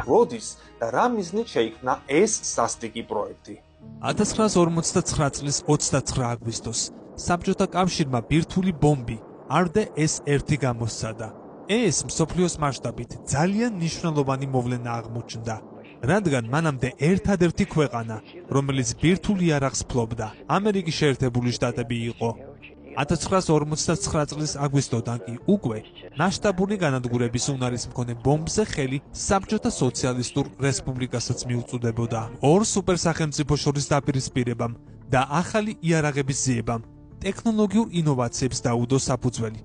როდის და რა მიზნით შეიქმნა ეს სასტიკი პროექტი. 1959 წლის 29 აგვისტოს საბჭოთა კავშირმა ბირთვული ბომბი RDS-1 გამოსცადა. ეს მსოფლიოს მასშტაბით ძალიან მნიშვნელოვანი მოვლენა აღმოჩნდა, რადგან მანამდე ერთადერთი ქვეყანა, რომელიც ბირთვულ იარაღს ფლობდა, ამერიკის შეერთებული შტატები იყო. 1959 წლის აგვისტოდან კი უკვე მასშტაბური განადგურების უნარის მქონე ბომბზე ხელი საბჭოთა სოციალისტურ რესპუბლიკასაც მიუწვდებოდა. ორ სუპერსახელმწიფო შორის დაპირისპირებამ და ახალი იარაღების ძიებამ ტექნოლოგიურ ინოვაციებს დაუდო საფუძველი.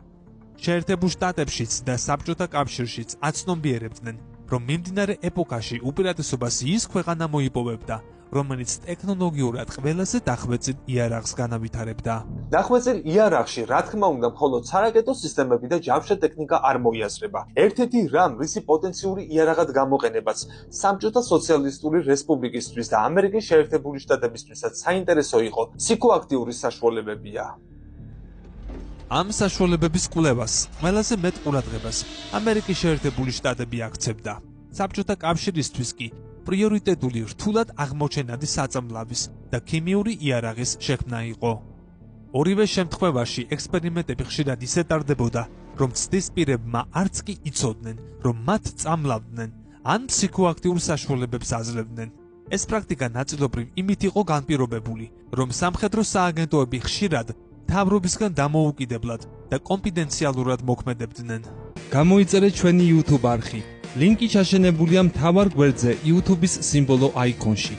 შეერთებულ შტატებშიც და საბჭოთა კავშირშიც აცნობიერებდნენ, რომ მიმდინარე ეპოქაში უპირატესობას ის ქვეყანა მოიპოვებდა, რომელიც ტექნოლოგიურად ყველაზე დახვეწილ იარაღს განავითარებდა. დახვეწილ იარაღში, რა თქმა უნდა, მხოლოდ სარაკეტო სისტემები და ჯავშა ტექნიკა არ მოიაზრება. ერთ-ერთი რამ, რისი პოტენციური იარაღად გამოყენებაც საბჭოთა სოციალისტური რესპუბლიკისთვის და ამერიკის შეერთებული შტატებისთვისაც საინტერესო იყო, ფსიქოაქტიური საშუალებებია. ამ საშუალებების კვლევას ყველაზე მეტ ყურადღებას ამერიკის შეერთებული შტატები აქცევდა. საბჭოთა კავშირისთვის კი პრიორიტეტული რთულად აღმოჩენადი საწამლავის და ქიმიური იარაღის შექმნა იყო. ორივე შემთხვევაში ექსპერიმენტები ხშირად ისე ტარდებოდა, რომ ცდისპირებმა არც კი იცოდნენ, რომ მათ წამლავდნენ ან ფსიქოაქტიურ საშუალებებს აძლევდნენ. ეს პრაქტიკა ნაწილობრივ იმით იყო განპირობებული, რომ სამხედრო სააგენტოები ხშირად მთავრობისგან დამოუკიდებლად და კონფიდენციალურად მოქმედებდნენ. გამოიწერეთ ჩვენი YouTube არხი. ლინკი ჩაშენებულია მთავარ გვერდზე YouTube-ის სიმბოლო აიკონში.